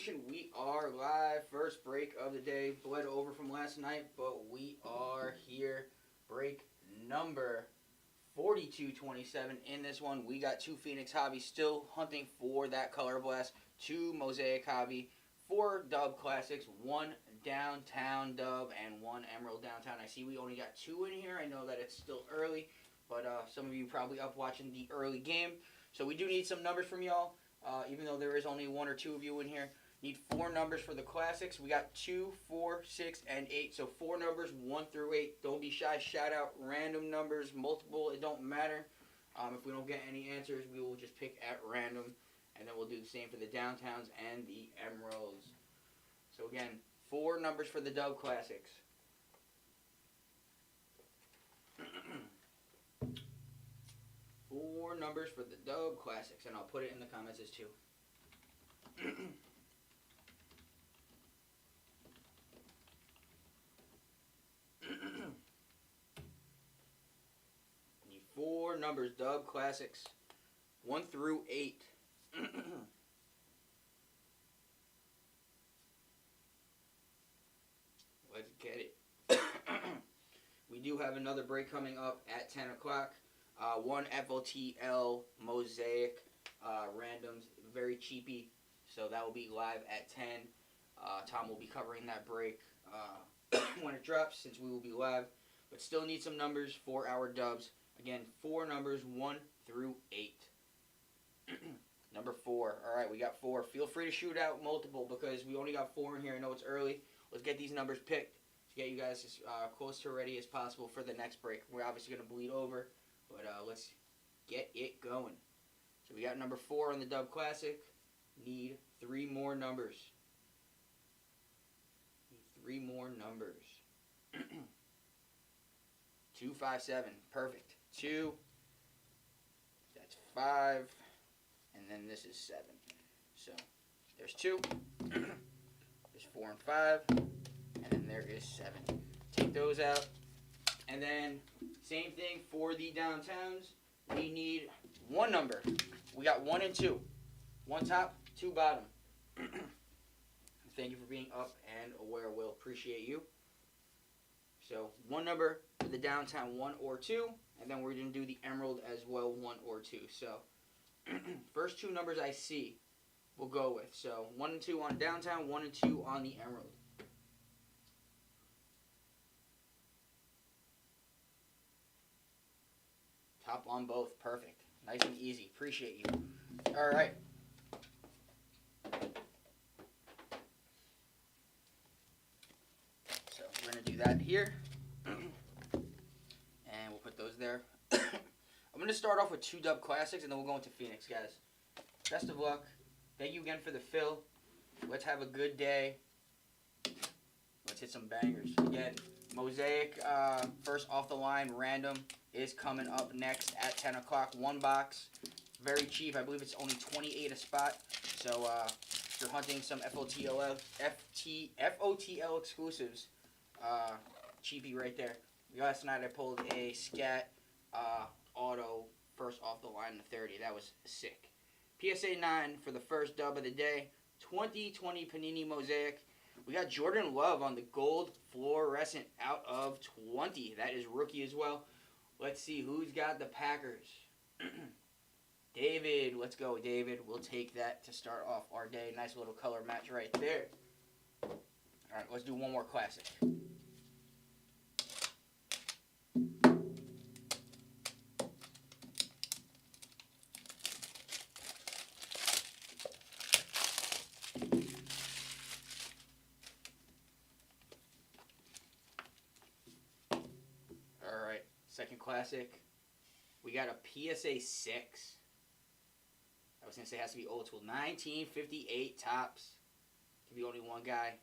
Nation, we are live. First break of the day. Bled over from last night, but we are here. Break number 4227. In this one, we got 2 Phoenix Hobbies still hunting for that Color Blast, 2 Mosaic Hobby, 4 Dub Classics, 1 Downtown Dub, and 1 Emerald Downtown. I see we only got 2 in here. I know that it's still early, but some of you probably up watching the early game. So we do need some numbers from y'all. Even though there is only 1 or 2 of you in here, need 4 numbers for the classics. We got 2, 4, 6, and 8. So 4 numbers, 1 through 8. Don't be shy. Shout out random numbers, multiple. It don't matter. If we don't get any answers, we will just pick at random, and then we'll do the same for the Downtowns and the Emeralds. So again, 4 numbers for the Dub Classics. 4 numbers for the Dub Classics, and I'll put it in the comments as 2. Need 4 numbers, Dub Classics, 1 through 8. Let's get it. We do have another break coming up at 10 o'clock. 1 FOTL Mosaic randoms, very cheapy, so that will be live at 10. Tom will be covering that break when it drops, since we will be live, but still need some numbers for our dubs. Again, 4 numbers, 1 through 8. Number 4. All right, we got 4. Feel free to shoot out multiple because we only got 4 in here. I know it's early. Let's get these numbers picked to get you guys as close to ready as possible for the next break. We're obviously going to bleed over, but let's get it going. So we got number 4 on the Dub Classic. Need 3 more numbers. Need 3 more numbers. 2, 5, 7. Perfect. 2. That's 5. And then this is 7. So there's 2. There's 4 and 5. And then there is 7. Take those out. And then same thing for the Downtowns. We need 1 number. We got 1 and 2. 1 top, 2 bottom. Thank you for being up and aware, Will. Appreciate you. So 1 number for the Downtown, 1 or 2. And then we're going to do the Emerald as well, 1 or 2. So first 2 numbers I see, we'll go with. So 1 and 2 on Downtown, 1 and 2 on the Emerald. Top on both. Perfect. Nice and easy. Appreciate you. All right. So we're going to do that here. And we'll put those there. I'm going to start off with 2 Dub Classics, and then we'll go into Phoenix, guys. Best of luck. Thank you again for the fill. Let's have a good day. Let's hit some bangers. Again, Mosaic, first off the line, random, is coming up next at 10 o'clock. 1 box. Very cheap. I believe it's only 28 a spot. So if you're hunting some FOTL exclusives, cheapy right there. Last night I pulled a Scat Auto first off the line in the 30. That was sick. PSA 9 for the first dub of the day. 2020 Panini Mosaic. We got Jordan Love on the gold fluorescent out of 20. That is rookie as well. Let's see who's got the Packers. David. Let's go, David. We'll take that to start off our day. Nice little color match right there. All right, let's do 1 more classic. Second classic, we got a PSA 6. I was going to say it has to be old school. 1958 tops. Can be only 1 guy.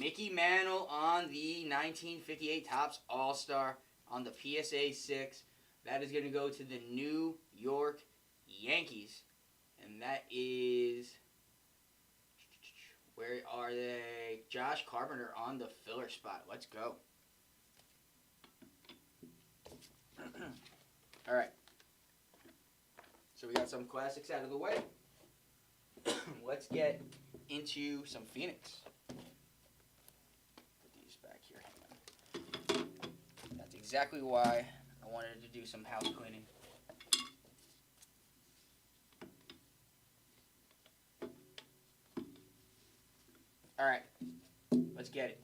Mickey Mantle on the 1958 tops All-Star on the PSA 6. That is going to go to the New York Yankees. And that is... Where are they? Josh Carpenter on the filler spot. Let's go. All right. So we got some classics out of the way. let's get into some Phoenix. Put these back here. Hang on. That's exactly why I wanted to do some house cleaning. All right, let's get it.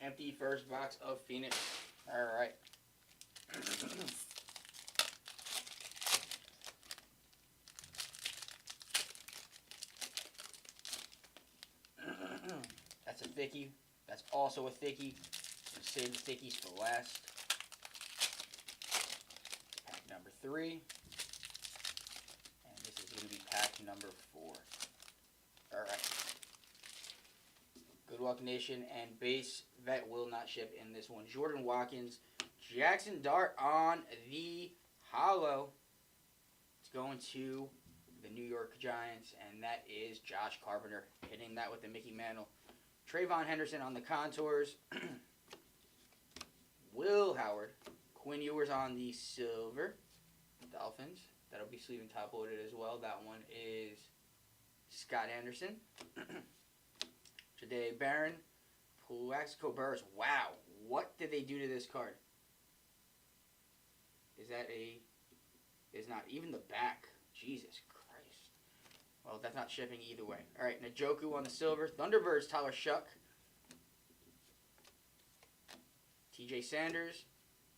Empty first box of Phoenix. All right. That's a thickie. That's also a thickie. Save the thickies for last. Pack number 3. And this is going to be pack number 4. Alright. Good luck, Nation. And base vet will not ship in this one. Jordan Watkins. Jackson Dart on the hollow. It's going to the New York Giants, and that is Josh Carpenter hitting that with the Mickey Mantle. Trayvon Henderson on the contours. Will Howard. Quinn Ewers on the silver. Dolphins. That'll be sleeve and top loaded as well. That one is Scott Anderson. Jahdae Barron. Plaxico Burress. Wow. What did they do to this card? Is that a... Is not even the back. Jesus Christ. Well, that's not shipping either way. Alright, Njoku on the silver. Thunderbirds, Tyler Shuck. TJ Sanders.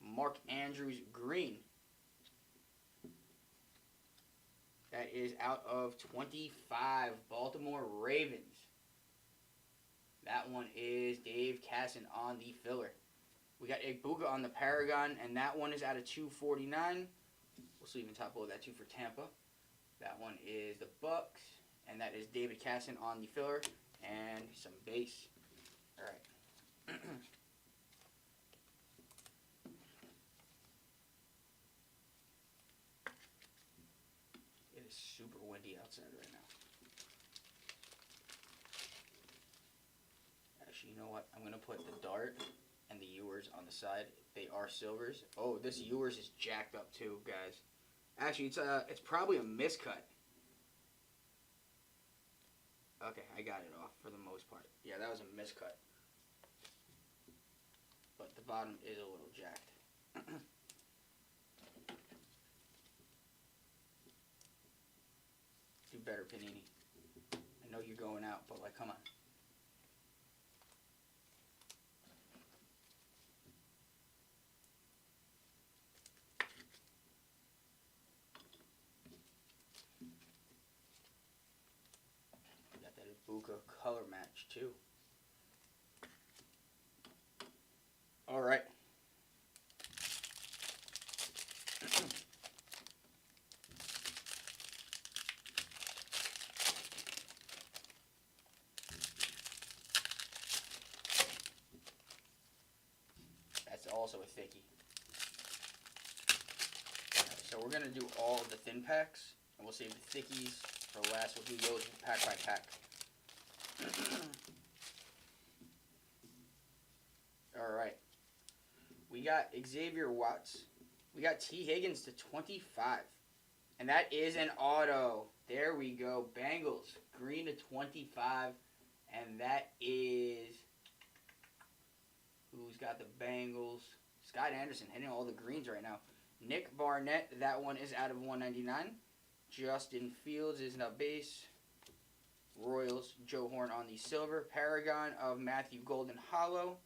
Mark Andrews green. That is out of 25. Baltimore Ravens. That one is Dave Casson on the filler. We got Ibuka on the Paragon, and that one is out of 249. We'll sleeve and top load that too for Tampa. That one is the Bucks, and that is David Casson on the filler, and some base. All right. It is super windy outside right now. Actually, you know what? I'm going to put the Dart and the Ewers on the side. They are silvers. Oh, this Ewers is jacked up too, guys. Actually, it's probably a miscut. Okay, I got it off for the most part. Yeah, that was a miscut. But the bottom is a little jacked. Do better, Panini. I know you're going out, but like, come on. Got that Ibuka color match too. All right. That's also a thickie. Right, so we're going to do all of the thin packs, and we'll save the thickies for last. We'll do those pack by pack. Alright. We got Xavier Watts. We got T. Higgins to 25. And that is an auto. There we go. Bengals. Green to 25. And that is... Who's got the Bengals? Scott Anderson hitting all the greens right now. Nick Barnett. That one is out of 199. Justin Fields is a base. Royals. Joe Horn on the silver. Paragon of Matthew Golden hollow.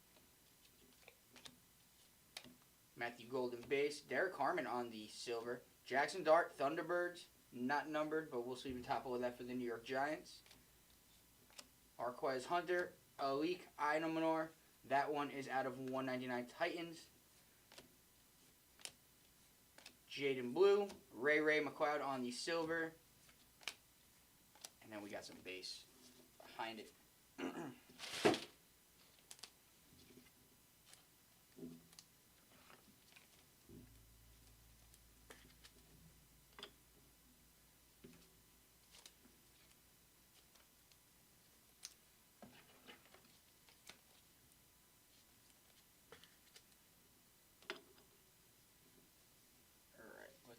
Matthew Golden base. Derek Harmon on the silver. Jackson Dart, Thunderbirds. Not numbered, but we'll see even top of that for the New York Giants. Arquez Hunter. Alik Inominor. That one is out of 199 Titans. Jaden Blue. Ray McLeod on the silver. And then we got some base behind it.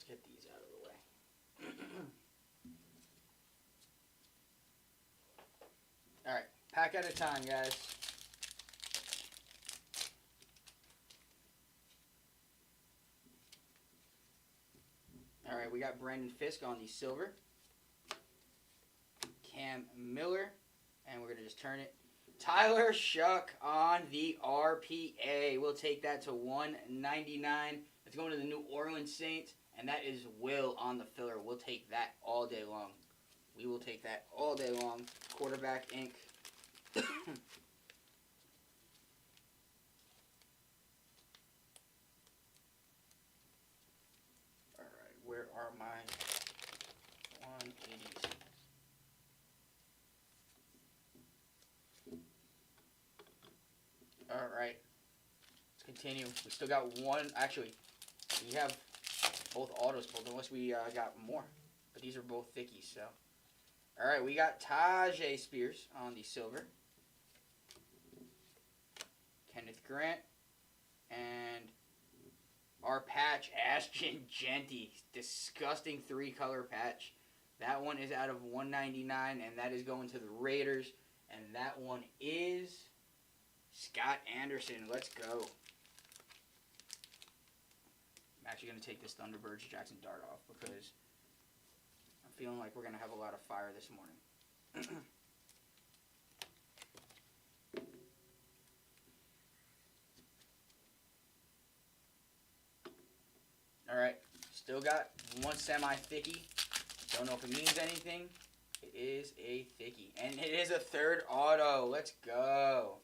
get these out of the way. Alright, pack at a time, guys. Alright, we got Brandon Fisk on the silver. Cam Miller. And we're going to just turn it. Tyler Shuck on the RPA. We'll take that to $199. It's going to the New Orleans Saints. And that is Will on the filler. We'll take that all day long. We will take that all day long. Quarterback Inc. Alright, where are my 180s? Alright, let's continue. We still got one. Actually, we have both autos pulled unless we got more. But these are both thickies, so. Alright, we got Tajay Spears on the silver. Kenneth Grant. And our patch, Ashton Genty. Disgusting 3-color patch. That one is out of $199, and that is going to the Raiders. And that one is Scott Anderson. Let's go. I'm actually going to take this Thunderbirds Jackson Dart off because I'm feeling like we're going to have a lot of fire this morning. Alright, still got one semi-thickie. Don't know if it means anything. It is a thickie. And it is a third auto. Let's go.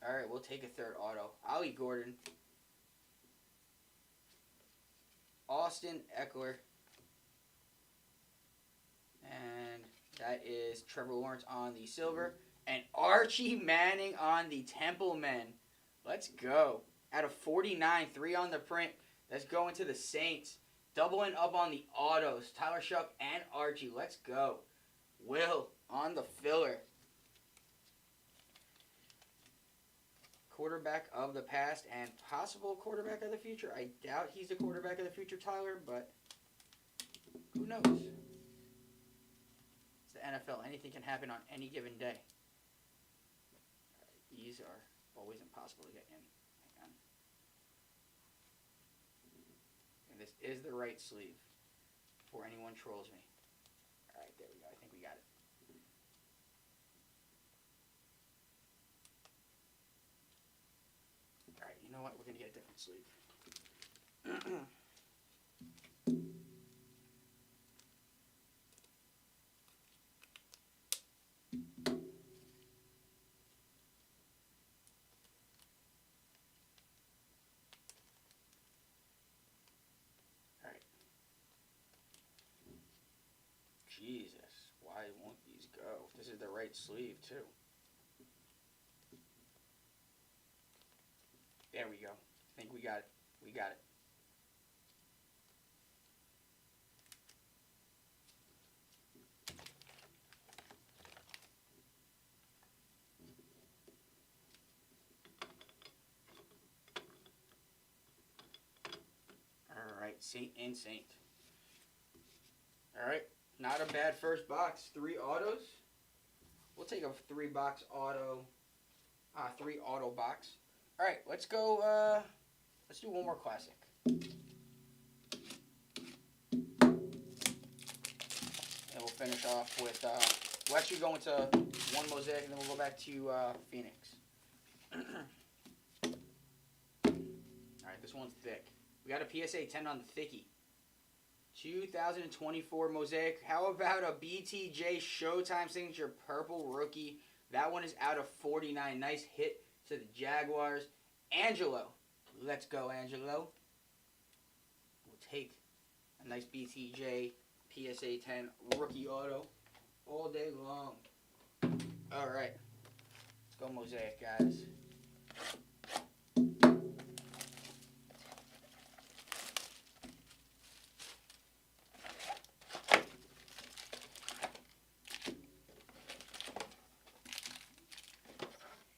Alright, we'll take a third auto. Ollie Gordon. Austin Eckler. And that is Trevor Lawrence on the silver. And Archie Manning on the Temple Men. Let's go. Out of 49, 3 on the print. That's going to the Saints. Doubling up on the autos. Tyler Shuck and Archie. Let's go. Will on the filler. Quarterback of the past and possible quarterback of the future. I doubt he's the quarterback of the future, Tyler, but who knows? It's the NFL. Anything can happen on any given day. These are always impossible to get in. Hang on. And this is the right sleeve before anyone trolls me. Alright, there we go. I think we got it. Alright, you know what? We're going to get a different sleeve. Jesus, why won't these go? This is the right sleeve, too. There we go. I think we got it. We got it. Alright, Saint and Saint. Alright. Not a bad first box. 3 autos. We'll take a 3-box auto. 3 auto box. Alright, let's go. Let's do one more classic. And we'll finish off with. We'll actually go into one mosaic and then we'll go back to Phoenix. Alright, this one's thick. We got a PSA 10 on the thickie. 2024 Mosaic. How about a BTJ Showtime Signature Purple Rookie? That one is out of 49. Nice hit to the Jaguars. Angelo. Let's go, Angelo. We'll take a nice BTJ PSA 10 Rookie Auto all day long. Alright. Let's go Mosaic, guys.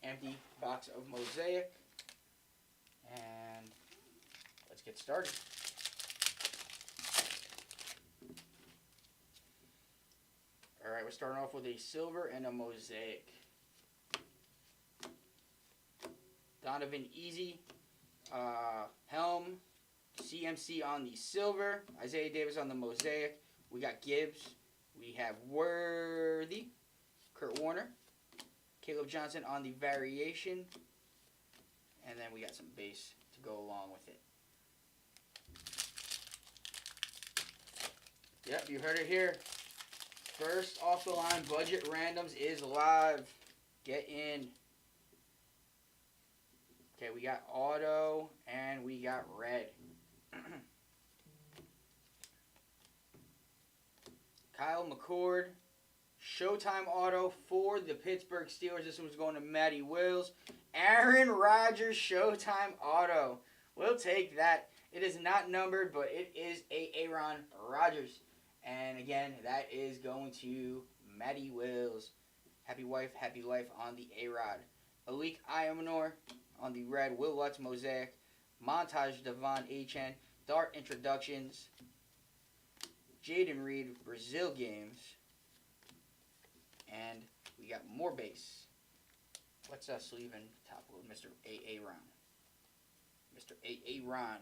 Empty box of Mosaic, and let's get started. Alright, we're starting off with a silver and a mosaic. Donovan Easy, Helm, CMC on the silver, Isaiah Davis on the mosaic. We got Gibbs. We have Worthy, Kurt Warner, Caleb Johnson on the variation. And then we got some base to go along with it. Yep, you heard it here. First off the line, Budget Randoms is live. Get in. Okay, we got auto and we got red. Kyle McCord, Showtime auto for the Pittsburgh Steelers. This one's going to Matty Wills. Aaron Rodgers, Showtime auto. We'll take that. It is not numbered, but it is Aaron Rodgers. And again, that is going to Matty Wills. Happy wife, happy life on the A-Rod. Alik Ayamanor on the red. Will Lutz mosaic. Montage Devon Achane. Dart introductions. Jaden Reed Brazil games. And we got more base. What's sleeve and top load? Mr. A.A. Ron. Mr. A.A. Ron.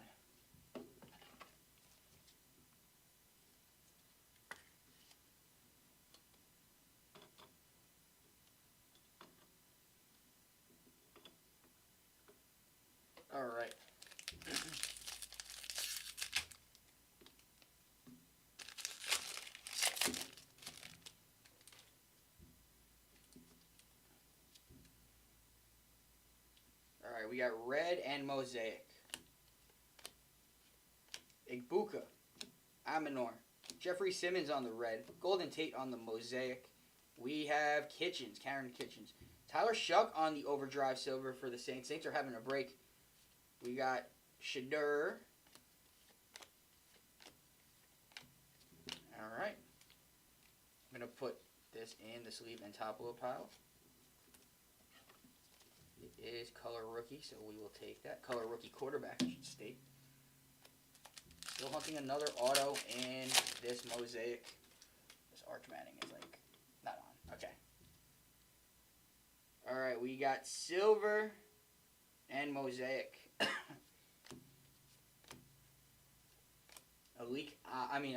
All right. All right, we got red and mosaic. Igbuka, Amanor, Jeffrey Simmons on the red, Golden Tate on the mosaic. We have Kitchens, Karen Kitchens. Tyler Shuck on the overdrive silver for the Saints. Saints are having a break. We got Shadur. All right. I'm going to put this in the sleeve and top load pile. It is color rookie, so we will take that. Color rookie quarterback, I should state. Still hunting another auto in this mosaic. This arch matting is like not on. Okay. All right, we got silver and mosaic.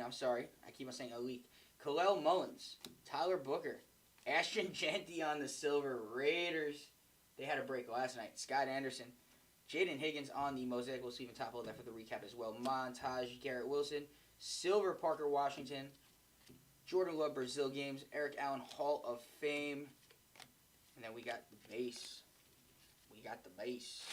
I'm sorry. I keep on saying Alik. Khalil Mullins, Tyler Booker, Ashton Jeanty on the silver. Raiders. They had a break last night. Scott Anderson. Jaden Higgins on the mosaic. We'll see even top load that for the recap as well. Montage Garrett Wilson. Silver Parker Washington. Jordan Love Brazil games. Eric Allen Hall of Fame. And then we got the base. We got the base.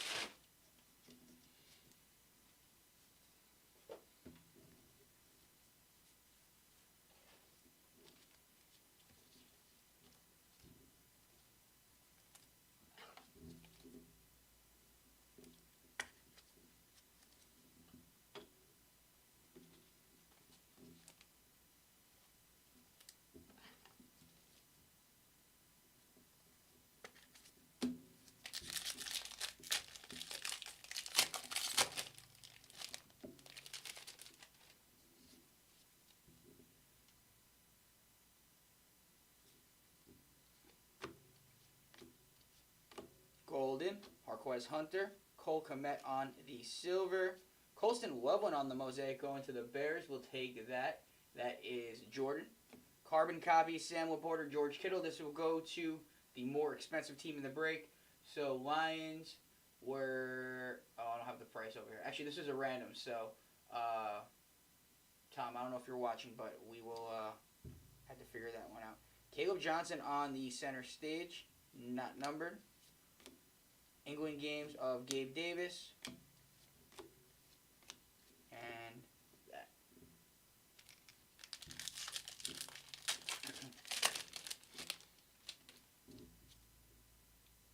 Golden, Marquez Hunter, Cole Kmet on the silver, Colston Loveland on the mosaic going to the Bears. We'll take that. That is Jordan. Carbon copy, Sam Laporta, George Kittle. This will go to the more expensive team in the break. So Lions were, I don't have the price over here. Actually, this is a random. So, Tom, I don't know if you're watching, but we will have to figure that one out. Caleb Johnson on the center stage, not numbered. England games of Gabe Davis. And that.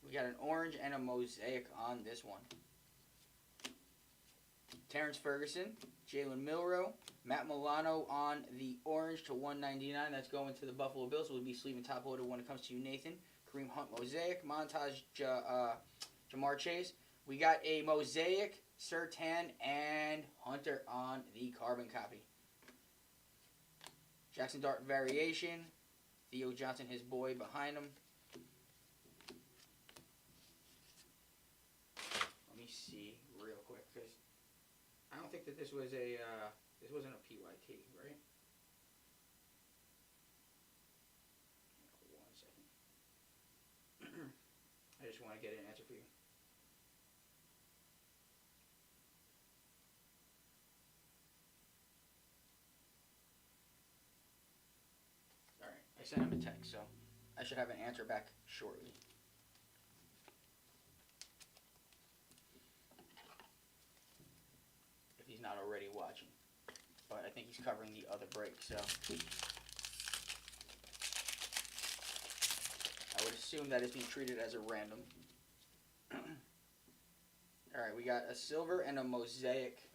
We got an orange and a mosaic on this one. Terrence Ferguson, Jalen Milroe, Matt Milano on the orange to 199. That's going to the Buffalo Bills. So we'll be sleeving top loaded when it comes to you, Nathan. Kareem Hunt mosaic. Montage Jamar Chase. We got a mosaic, Surtain, and Hunter on the carbon copy. Jackson Dart variation. Theo Johnson, his boy, behind him. Let me see real quick, because I don't think that this was a this wasn't a PYT, right? One second. I just want to get an answer for you. All right, I sent him a text, so I should have an answer back shortly. If he's not already watching. But I think he's covering the other break, so I would assume that it's being treated as a random. Alright, we got a silver and a mosaic.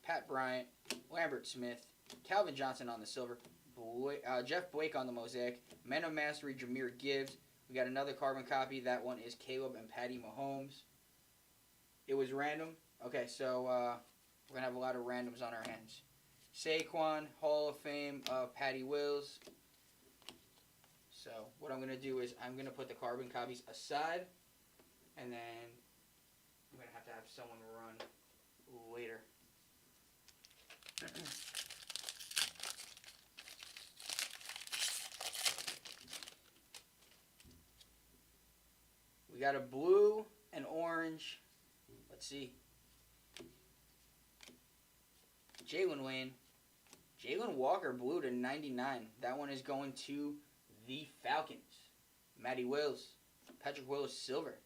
Pat Bryant, Lambert Smith, Calvin Johnson on the silver, Jeff Blake on the mosaic, Men of Mastery, Jahmyr Gibbs. We got another carbon copy. That one is Caleb and Patty Mahomes. It was random. Okay, so we're going to have a lot of randoms on our hands. Saquon, Hall of Fame of Patty Wills. So what I'm going to do is I'm going to put the carbon copies aside, and then I'm going to have someone run later. We got a blue and orange. Let's see. Jalen Wayne. Jalen Walker, blue to 99. That one is going to the Falcons. Matty Wills. Patrick Willis, silver.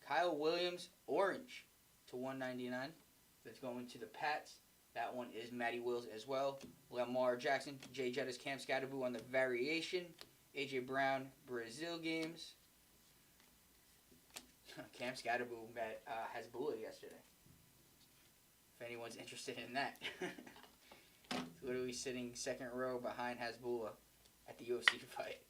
Kyle Williams, orange to 199. That's going to the Pats. That one is Matty Wills as well. Lamar Jackson. Jay Jettis, Cam Scatterboo on the variation. A.J. Brown, Brazil games. Cam Scatterboo has Bula yesterday. If anyone's interested in that. He's literally sitting second row behind Hasbulla at the UFC fight.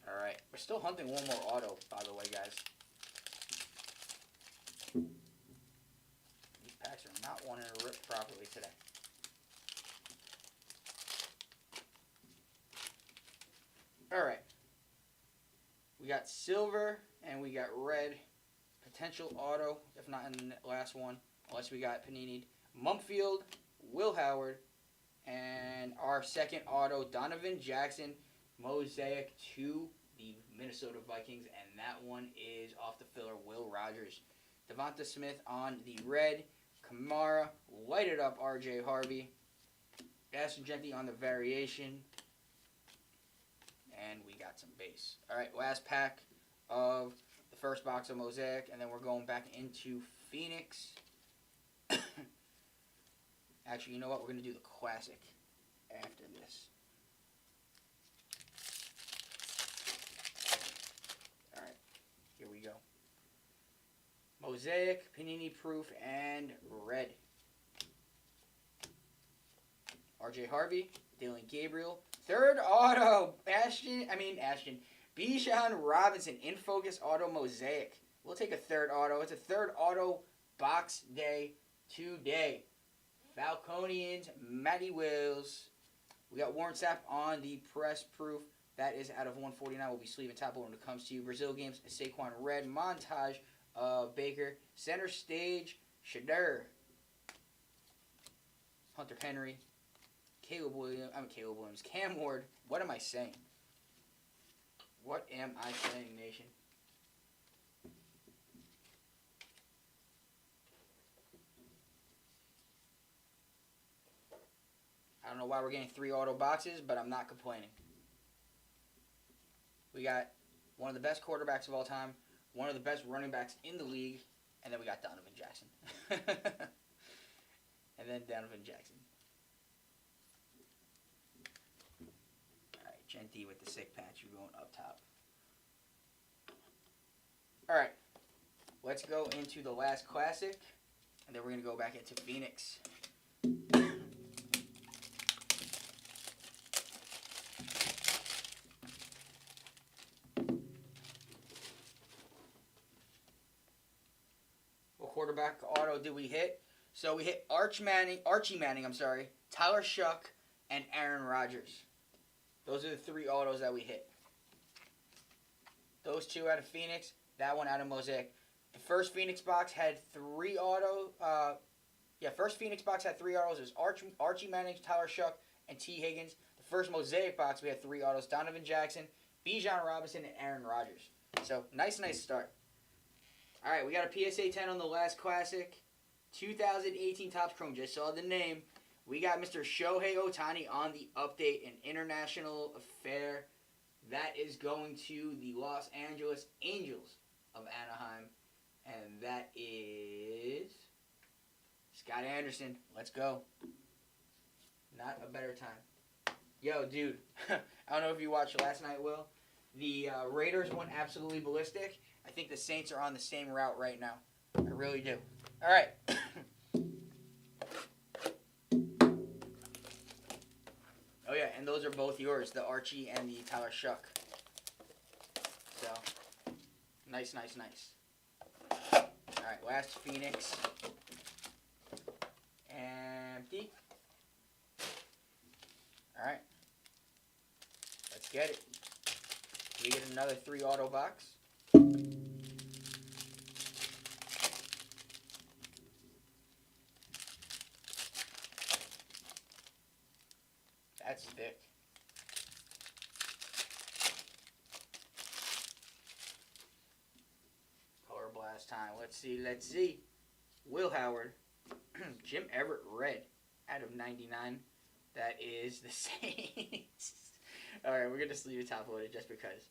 Alright, we're still hunting one more auto, by the way, guys. These packs are not wanting to rip properly today. Alright. We got silver and we got red. Potential auto, if not in the last one. Unless we got Panini. Mumfield, Will Howard, and our second auto, Donovan Jackson, mosaic to the Minnesota Vikings. And that one is off the filler, Will Rogers. Devonta Smith on the red. Kamara, lighted up R.J. Harvey. Ashton Jeanty on the variation. And we got some base. Alright, last pack of the first box of Mosaic. And then we're going back into Phoenix. Actually, you know what? We're going to do the Classic after this. Alright, here we go. Mosaic, Panini Proof, and red. R.J. Harvey, Dylan Gabriel. Third auto, Bijan Robinson, In Focus Auto Mosaic. We'll take a third auto. It's a third auto box day today. Falconians, Matty Wills. We got Warren Sapp on the press proof. That is out of 149. We'll be sleeve and top when it comes to you. Brazil games, Saquon red. Montage of Baker. Center stage, Shadur. Hunter Henry. Caleb Williams. Cam Ward. What am I saying? What am I saying, nation? I don't know why we're getting 3 auto boxes, but I'm not complaining. We got one of the best quarterbacks of all time, one of the best running backs in the league, and then we got Donovan Jackson. And then Donovan Jackson. Alright, Genty with the sick patch. You're going up top. Alright, let's go into the last Classic, and then we're going to go back into Phoenix. quarterback auto did we hit? So we hit Archie Manning, Tyler Shuck, and Aaron Rodgers. Those are the 3 autos that we hit. Those 2 out of Phoenix, that one out of Mosaic. The first Phoenix box had 3 autos. First Phoenix box had 3 autos. It was Archie Manning, Tyler Shuck, and T. Higgins. The first Mosaic box, we had 3 autos. Donovan Jackson, Bijan Robinson, and Aaron Rodgers. So, nice start. All right, we got a PSA 10 on the last classic. 2018 Topps Chrome. Just saw the name. We got Mr. Shohei Ohtani on the update, an international affair. That is going to the Los Angeles Angels of Anaheim. And that is Scott Anderson. Let's go. Not a better time. Yo, dude. I don't know if you watched last night, Will. The Raiders went absolutely ballistic. I think the Saints are on the same route right now. I really do. All right. Oh, yeah, and those are both yours, the Archie and the Tyler Shuck. So, nice. All right, last Phoenix. Empty. All right. Let's get it. We get another 3 auto box. That's thick. Color blast time. Let's see. Will Howard. Jim Everett red out of 99. That is the Saints. All right, we're going to just leave it top loaded just because.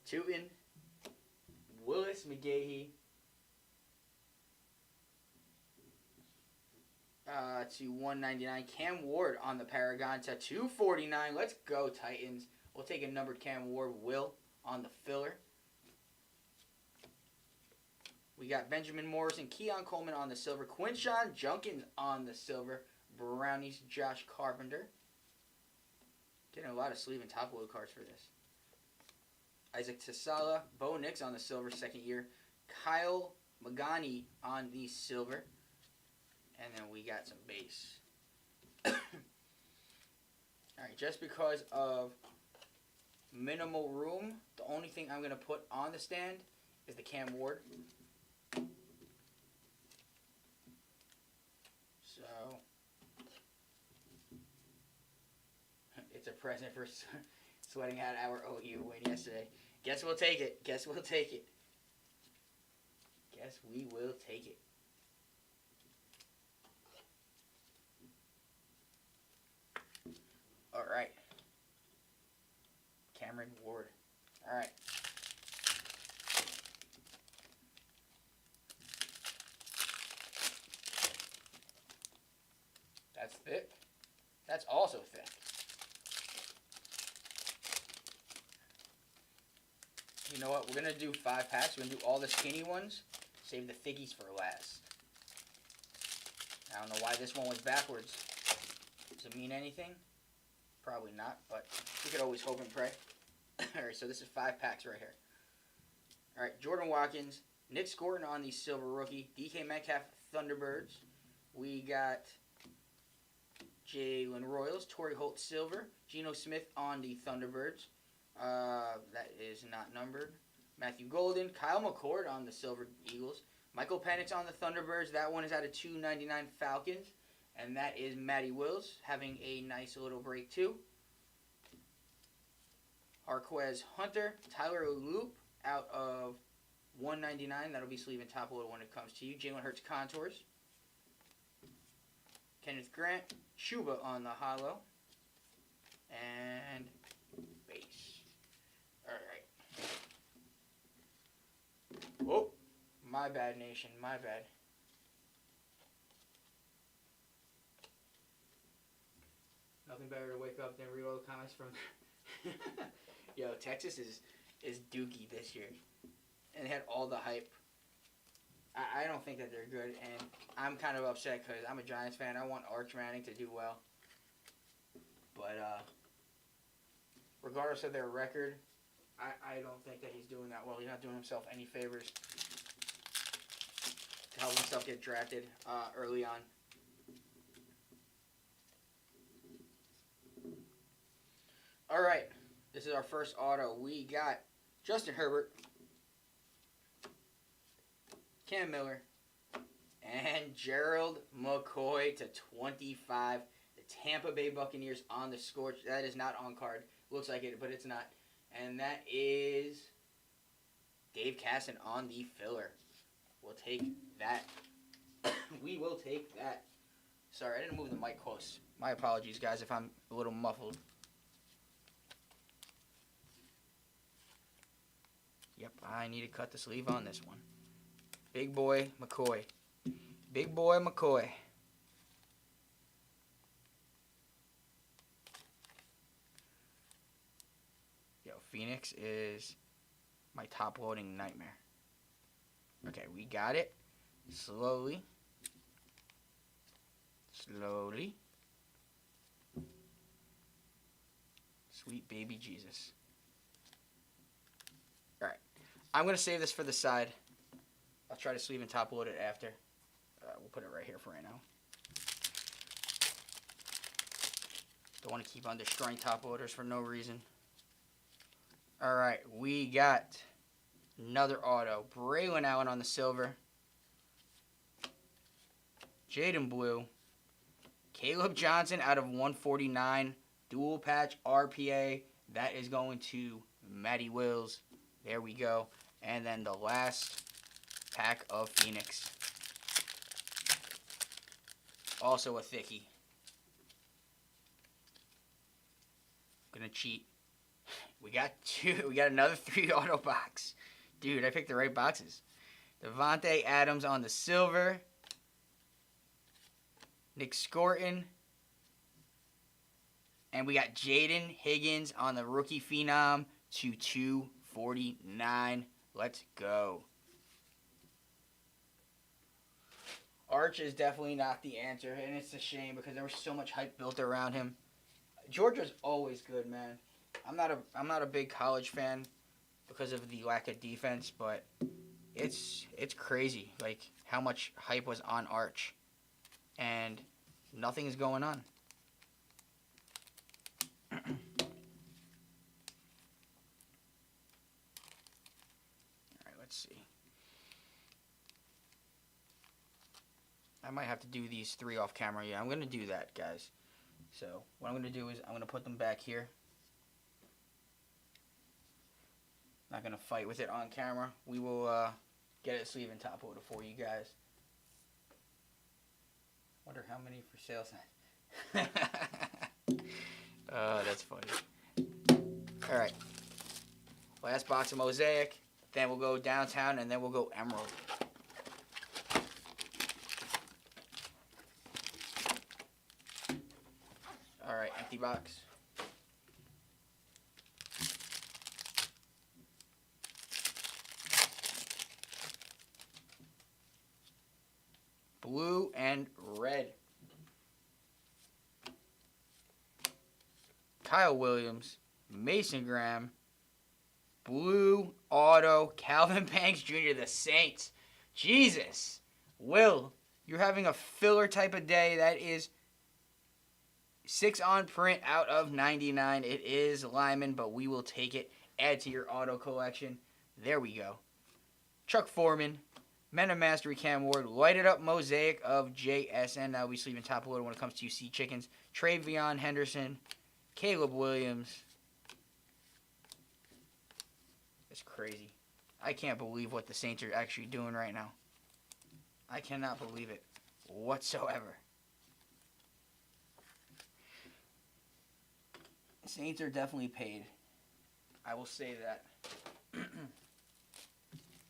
Tootin, Willis McGahee, to 199. Cam Ward on the Paragon to 249. Let's go, Titans. We'll take a numbered Cam Ward. Will on the filler. We got Benjamin Morrison, Keon Coleman on the silver, Quinshon Junkins on the silver, Brownies, Josh Carpenter. Getting a lot of sleeve and top load cards for this. Isaac Tasala, Bo Nix on the silver, second year. Kyle Magani on the silver. And then we got some base. Alright, just because of minimal room, the only thing I'm going to put on the stand is the Cam Ward. So, it's a present for sweating out our OU win yesterday. Guess we'll take it. Guess we will take it. All right. Cameron Ward. All right. That's thick. That's also thick. You know what? We're going to do 5 packs. We're going to do all the skinny ones. Save the thickies for last. I don't know why this one was backwards. Does it mean anything? Probably not, but we could always hope and pray. Alright, so this is 5 packs right here. Alright, Jordan Watkins, Nick Scorton on the silver rookie, DK Metcalf Thunderbirds. We got Jalen Royals, Torrey Holt silver, Geno Smith on the Thunderbirds. That is not numbered. Matthew Golden, Kyle McCord on the silver Eagles, Michael Penix on the Thunderbirds. That one is out of 299 Falcons. And that is Matty Wills having a nice little break too. Arquez Hunter, Tyler Loop out of 199. That'll be sleeve and top load when it comes to you. Jalen Hurts Contours. Kenneth Grant, Chuba on the hollow. And base. Alright. Whoa. My bad, nation. My bad. Nothing better to wake up than read all the comments from... Yo, Texas is dookie this year. And they had all the hype. I don't think that they're good, and I'm kind of upset because I'm a Giants fan. I want Arch Manning to do well. But regardless of their record, I don't think that he's doing that well. He's not doing himself any favors. to help himself get drafted early on. All right, this is our first auto. We got Justin Herbert, Cam Miller, and Gerald McCoy to 25. The Tampa Bay Buccaneers on the scorch. That is not on card. Looks like it, but it's not. And that is Dave Casson on the filler. We'll take that. We will take that. Sorry, I didn't move the mic close. My apologies, guys, if I'm a little muffled. Yep, I need to cut the sleeve on this one. Big boy McCoy. Big boy McCoy. Yo, Phoenix is my top loading nightmare. Okay, we got it. Slowly. Slowly. Sweet baby Jesus. Alright. I'm going to save this for the side. I'll try to sleeve and top load it after. We'll put it right here for right now. Don't want to keep on destroying top loaders for no reason. Alright, we got another auto. Braylon Allen on the silver. Jaden Blue. Caleb Johnson out of 149. Dual patch RPA. That is going to Matty Wills. There we go. And then the last pack of Phoenix. Also a thickie. Gonna cheat. We got two. We got another 3 auto box. Dude, I picked the right boxes. Devontae Adams on the silver. Nick Scorton. And we got Jaden Higgins on the rookie phenom to 249. Let's go. Arch is definitely not the answer, and it's a shame because there was so much hype built around him. Georgia's always good, man. I'm not a big college fan because of the lack of defense, but it's crazy like how much hype was on Arch, and nothing is going on. All right, let's see. I might have to do these 3 off camera. Yeah, I'm going to do that, guys. So what I'm going to do is I'm going to put them back here. Not going to fight with it on camera. We will get it sleeve and top loaded for you guys. Wonder how many for sale sign. Oh, that's funny. All right. Last box of Mosaic. Then we'll go downtown, and then we'll go Emerald. All right, empty box. Blue and red. Kyle Williams, Mason Graham, blue auto, Calvin Banks Jr., the Saints. Jesus. Will, you're having a filler type of day. That is 6 on print out of 99. It is Lyman, but we will take it. Add to your auto collection. There we go. Chuck Foreman, Men of Mastery Cam Ward, lighted up mosaic of JSN. That'll be sleeving top loader when it comes to Sea Chickens. Travion Henderson, Caleb Williams. It's crazy. I can't believe what the Saints are actually doing right now. I cannot believe it whatsoever. Saints are definitely paid. I will say that.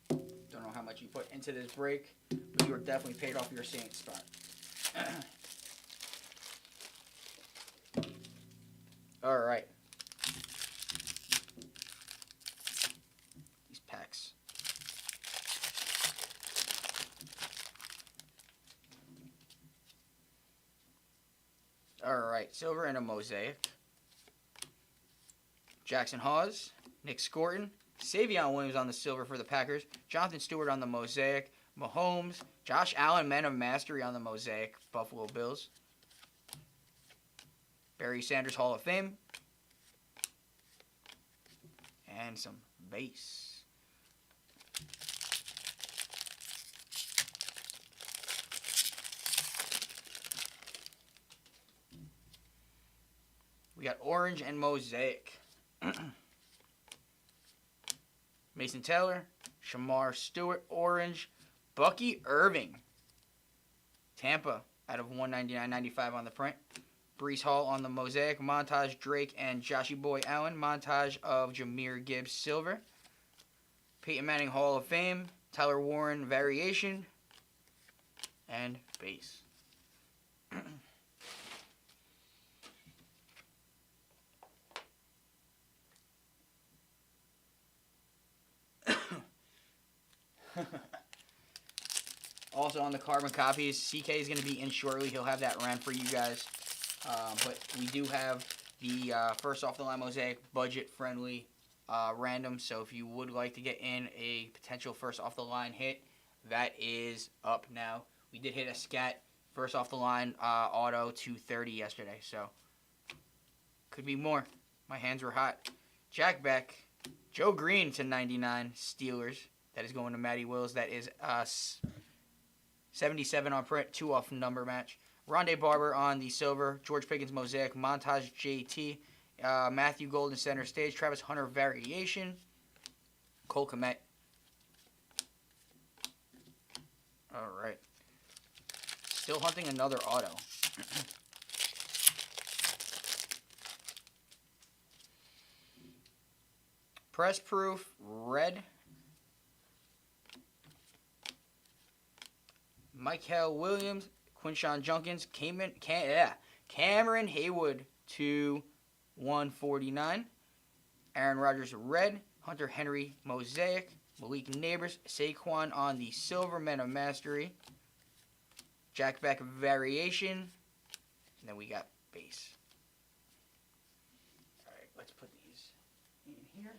Don't know how much you put into this break, but you are definitely paid off your Saints spot. All right. These packs. All right, silver and a mosaic. Jackson Hawes, Nick Scorton, Savion Williams on the silver for the Packers, Jonathan Stewart on the mosaic, Mahomes. Josh Allen, Men of Mastery on the Mosaic, Buffalo Bills. Barry Sanders, Hall of Fame. And some base. We got orange and mosaic. Mason Taylor, Shamar Stewart, orange. Bucky Irving, Tampa, out of 199.95 on the print. Brees Hall on the mosaic. Montage Drake and Joshy Boy Allen. Montage of Jahmyr Gibbs silver. Peyton Manning Hall of Fame. Tyler Warren variation. And base. Also on the carbon copies, CK is going to be in shortly. He'll have that ran for you guys. But we do have the first off the line mosaic budget friendly random. So if you would like to get in a potential first off the line hit, that is up now. We did hit a scat first off the line auto 230 yesterday. So could be more. My hands were hot. Jack Beck, Joe Green to 99 Steelers. That is going to Matty Wills. That is 77 on print, 2 off number match. Rondé Barber on the silver. George Pickens mosaic. Montage JT. Matthew Golden center stage. Travis Hunter variation. Cole Kmet. All right. Still hunting another auto. Press proof red. Michael Williams, Quinshawn Junkins, Cameron Haywood to 149. Aaron Rodgers red. Hunter Henry mosaic. Malik Neighbors, Saquon on the silver, Men of Mastery. Jack Beck variation. And then we got base. All right, let's put these in here.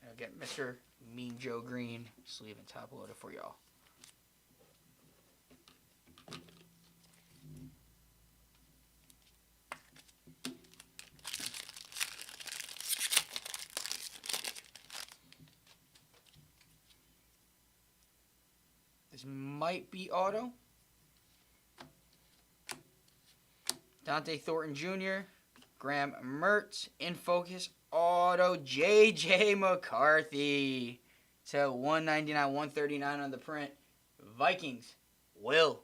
I'll get Mr. Mean Joe Green sleeve and top loader for y'all. This might be auto. Dante Thornton Jr., Graham Mertz, in focus, auto, J.J. McCarthy to 199, 139 on the print. Vikings, Will,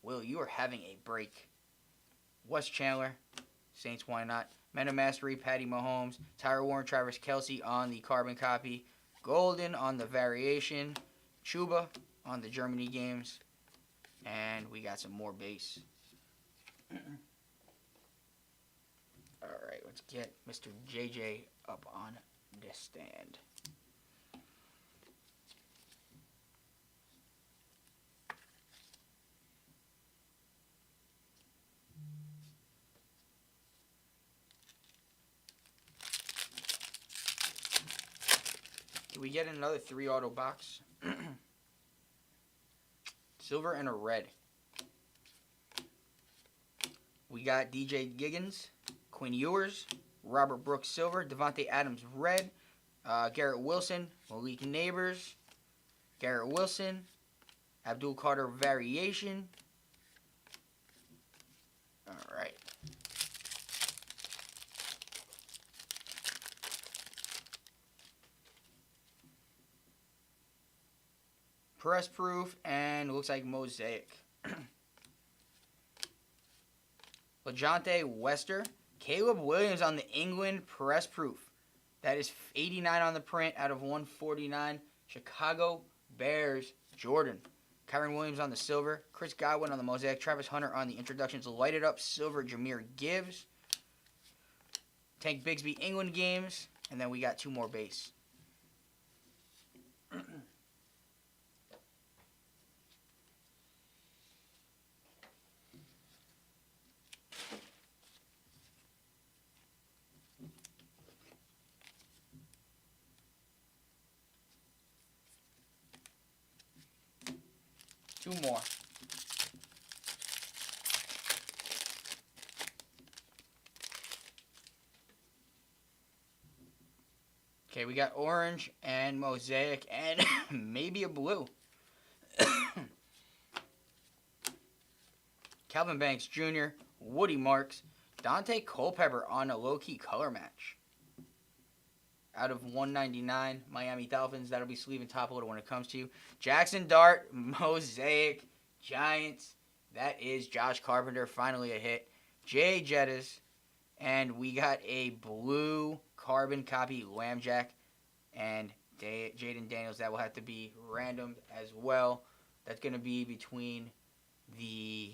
you are having a break. Wes Chandler, Saints, why not? Men of Mastery, Patty Mahomes, Tyler Warren, Travis Kelce on the carbon copy. Golden on the variation. Chuba on the Germany games. And we got some more base. Alright, let's get Mr. JJ up on this stand. Can we get another 3 auto box? Silver and a red. We got DJ Giggins, Quinn Ewers, Robert Brooks silver, Devontae Adams red, Garrett Wilson, Malik Neighbors, Garrett Wilson, Abdul Carter variation. All right. Press proof and looks like mosaic. LeJonte Wester, Caleb Williams on the England press proof. That is 89 on the print out of 149. Chicago Bears, Jordan. Kyron Williams on the silver. Chris Godwin on the mosaic. Travis Hunter on the introductions. Lighted up silver, Jahmyr Gibbs. Tank Bigsby England games. And then we got 2 more base. Two more. Okay, we got orange and mosaic and maybe a blue. Calvin Banks Jr., Woody Marks, Dante Culpepper on a low-key color match. Out of 199, Miami Dolphins. That'll be sleeve and top loader when it comes to you. Jackson Dart, Mosaic, Giants. That is Josh Carpenter, finally a hit. Jay Jettis, and we got a blue carbon copy Lambjack and Jaden Daniels. That will have to be random as well. That's going to be between the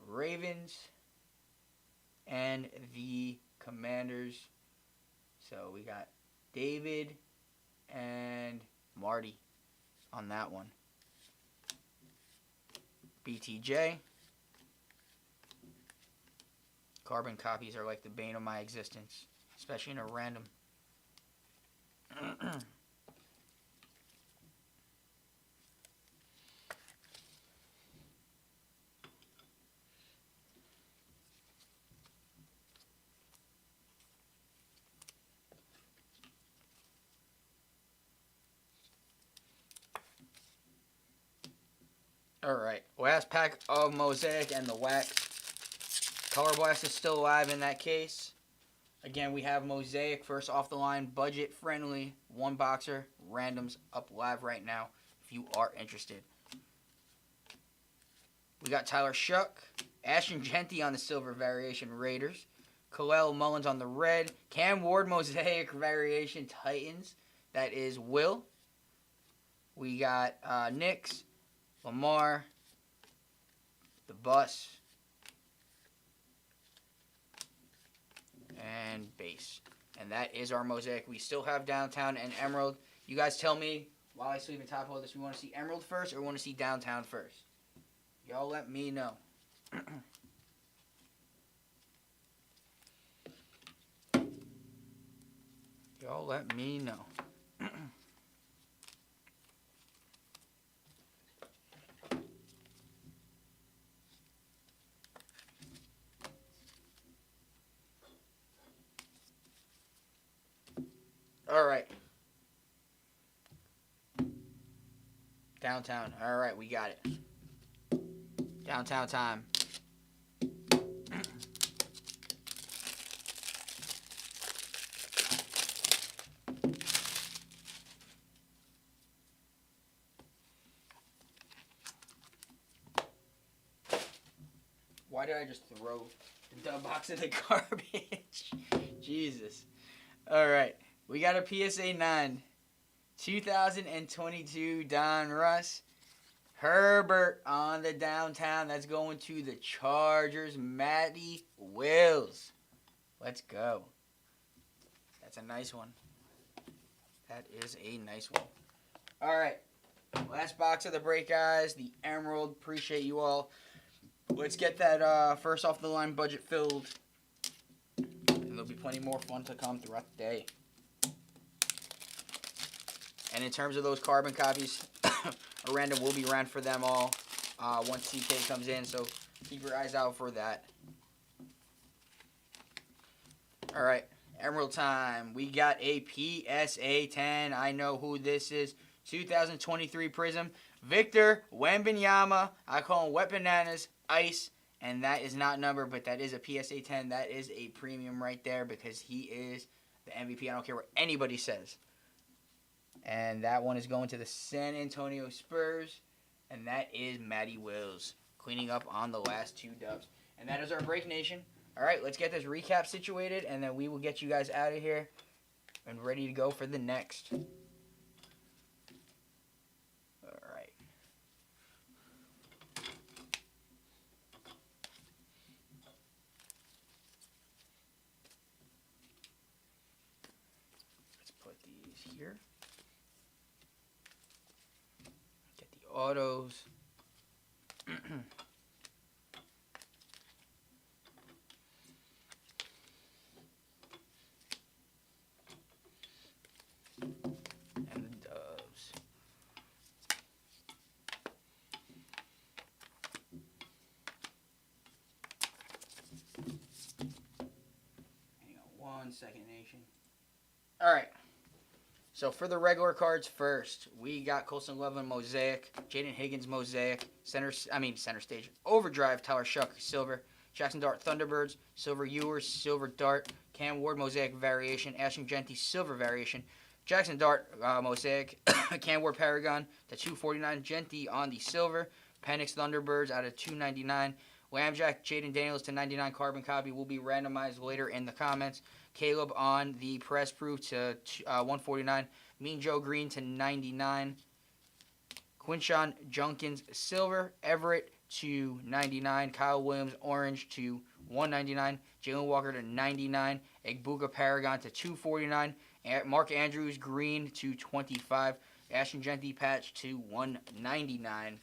Ravens and the Commanders. So we got David and Marty on that one. BTJ. Carbon copies are like the bane of my existence, especially in a random. Alright, last pack of Mosaic and the wax. Color Blast is still alive in that case. Again, we have Mosaic first off the line, budget friendly, one boxer, randoms up live right now if you are interested. We got Tyler Shuck, Ashton Genty on the silver variation Raiders, Khalil Mullins on the red, Cam Ward Mosaic variation Titans, that is Will. We got Knicks, Lamar, the Bus, and base. And that is our Mosaic. We still have Downtown and Emerald. You guys tell me while I sleeve and top hold this, we want to see Emerald first or want to see Downtown first? Y'all let me know. Y'all let me know. All right. Downtown. All right, we got it. Downtown time. Why did I just throw the box in the garbage? Jesus. All right. We got a PSA 9. 2022 Don Russ. Herbert on the Downtown. That's going to the Chargers. Matty Wills. Let's go. That's a nice one. That is a nice one. All right. Last box of the break, guys. The Emerald. Appreciate you all. Let's get that first off the line budget filled. And there'll be plenty more fun to come throughout the day. And in terms of those carbon copies, a random will be ran for them all once CK comes in. So keep your eyes out for that. All right. Emerald time. We got a PSA 10. I know who this is. 2023 Prism. Victor Wembanyama. I call him Wet Bananas Ice. And that is not numbered, but that is a PSA 10. That is a premium right there because he is the MVP. I don't care what anybody says. And that one is going to the San Antonio Spurs. And that is Matty Wills cleaning up on the last two dubs. And that is our Break Nation. All right, let's get this recap situated, and then we will get you guys out of here and ready to go for the next. All right. Let's put these here. Get the autos. And the doves. 1 second, Nation. All right. So for the regular cards first, we got Colson Loveland Mosaic, Jaden Higgins Mosaic, center stage, Overdrive, Tyler Shuck, Silver, Jackson Dart Thunderbirds, Silver Ewers, Silver Dart, Cam Ward Mosaic Variation, Ashton Genty Silver Variation, Jackson Dart Mosaic, Cam Ward Paragon to 249, Genty on the Silver, Penix Thunderbirds out of 299, Lambjack Jaden Daniels to 99 carbon copy will be randomized later in the comments. Caleb on the press proof to 149. Mean Joe Green to 99. Quinshawn Junkins Silver. Everett to 99. Kyle Williams Orange to 199. Jalen Walker to 99. Egbuka Paragon to 249. Mark Andrews Green to 25. Ashton Genty Patch to 199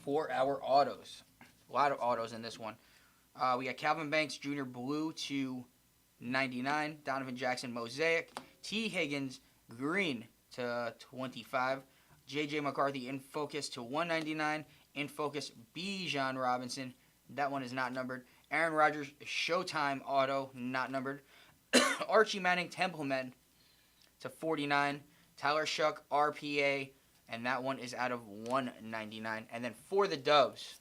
for our autos. A lot of autos in this one. We got Calvin Banks Jr. Blue to 99. Donovan Jackson Mosaic. T. Higgins Green to 25. J.J. McCarthy in focus to 199. In focus Bijan Robinson. That one is not numbered. Aaron Rodgers Showtime Auto, not numbered. Archie Manning Templeman to 49. Tyler Shuck RPA, and that one is out of 199. And then for the Doves,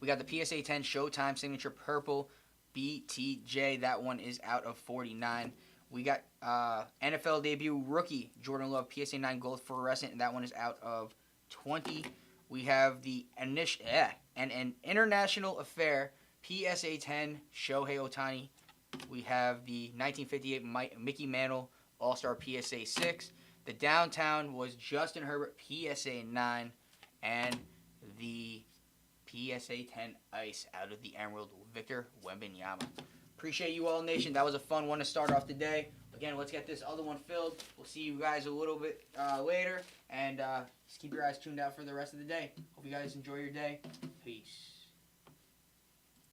we got the PSA 10 Showtime Signature Purple BTJ. That one is out of 49. We got NFL debut rookie Jordan Love PSA 9 Gold Fluorescent, and that one is out of 20. We have the an International Affair PSA 10 Shohei Ohtani. We have the 1958 Mickey Mantle All-Star PSA 6. The Downtown was Justin Herbert PSA 9. And the PSA 10 Ice out of the Emerald Victor Wembanyama. Appreciate you all, Nation. That was a fun one to start off the day. Again, let's get this other one filled. We'll see you guys a little bit later. And just keep your eyes tuned out for the rest of the day. Hope you guys enjoy your day. Peace.